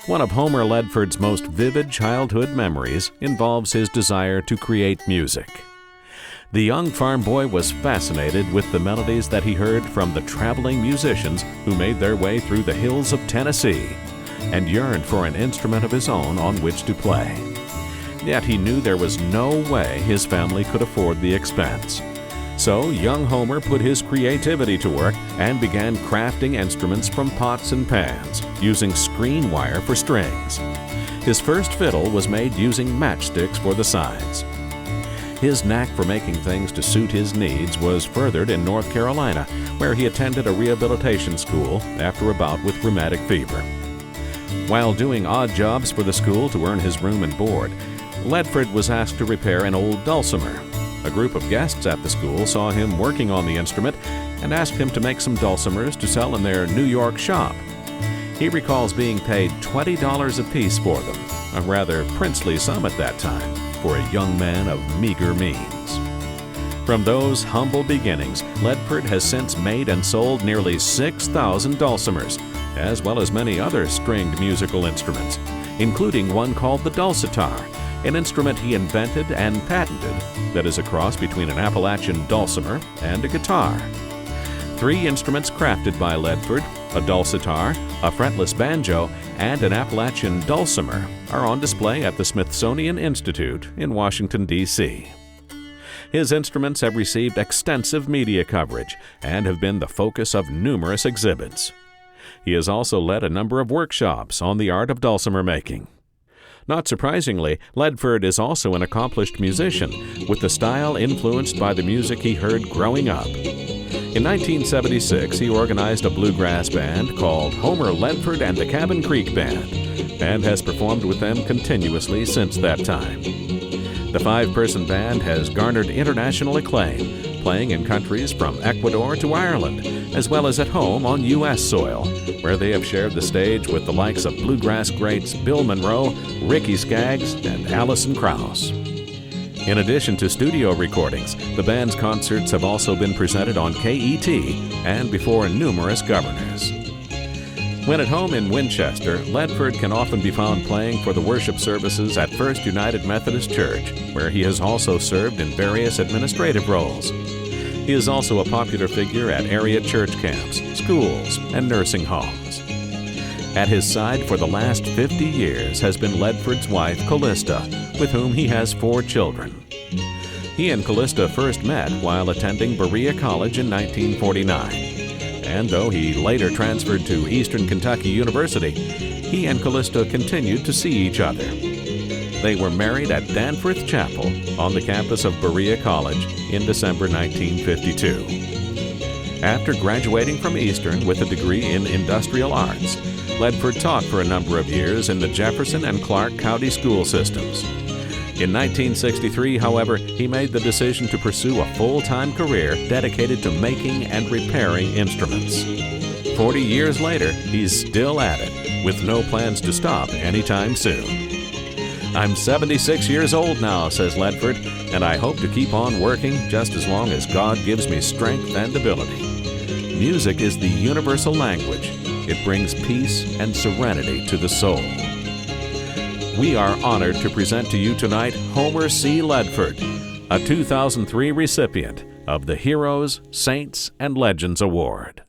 One of Homer Ledford's most vivid childhood memories involves his desire to create music. The young farm boy was fascinated with the melodies that he heard from the traveling musicians who made their way through the hills of Tennessee, and yearned for an instrument of his own on which to play. Yet he knew there was no way his family could afford the expense. So young Homer put his creativity to work and began crafting instruments from pots and pans, using screen wire for strings. His first fiddle was made using matchsticks for the sides. His knack for making things to suit his needs was furthered in North Carolina, where he attended a rehabilitation school after a bout with rheumatic fever. While doing odd jobs for the school to earn his room and board, Ledford was asked to repair an old dulcimer. A group of guests at the school saw him working on the instrument and asked him to make some dulcimers to sell in their New York shop. He recalls being paid $20 apiece for them, a rather princely sum at that time for a young man of meager means. From those humble beginnings, Ledford has since made and sold nearly 6,000 dulcimers, as well as many other stringed musical instruments, including one called the dulcitar, an instrument he invented and patented that is a cross between an Appalachian dulcimer and a guitar. 3 instruments crafted by Ledford, a dulcitar, a fretless banjo, and an Appalachian dulcimer, are on display at the Smithsonian Institute in Washington, D.C. His instruments have received extensive media coverage and have been the focus of numerous exhibits. He has also led a number of workshops on the art of dulcimer making. Not surprisingly, Ledford is also an accomplished musician, with the style influenced by the music he heard growing up. In 1976, he organized a bluegrass band called Homer Ledford and the Cabin Creek Band, and has performed with them continuously since that time. The 5-person band has garnered international acclaim, playing in countries from Ecuador to Ireland, as well as at home on U.S. soil, where they have shared the stage with the likes of bluegrass greats Bill Monroe, Ricky Skaggs, and Alison Krauss. In addition to studio recordings, the band's concerts have also been presented on KET and before numerous governors. When at home in Winchester, Ledford can often be found playing for the worship services at First United Methodist Church, where he has also served in various administrative roles. He is also a popular figure at area church camps, schools, and nursing homes. At his side for the last 50 years has been Ledford's wife, Callista, with whom he has 4 children. He and Callista first met while attending Berea College in 1949. And though he later transferred to Eastern Kentucky University, he and Callista continued to see each other. They were married at Danforth Chapel on the campus of Berea College in December 1952. After graduating from Eastern with a degree in industrial arts, Ledford taught for a number of years in the Jefferson and Clark County school systems. In 1963, however, he made the decision to pursue a full-time career dedicated to making and repairing instruments. 40 years later, he's still at it, with no plans to stop anytime soon. "I'm 76 years old now," says Ledford, "and I hope to keep on working just as long as God gives me strength and ability. Music is the universal language. It brings peace and serenity to the soul." We are honored to present to you tonight Homer C. Ledford, a 2003 recipient of the Heroes, Saints, and Legends Award.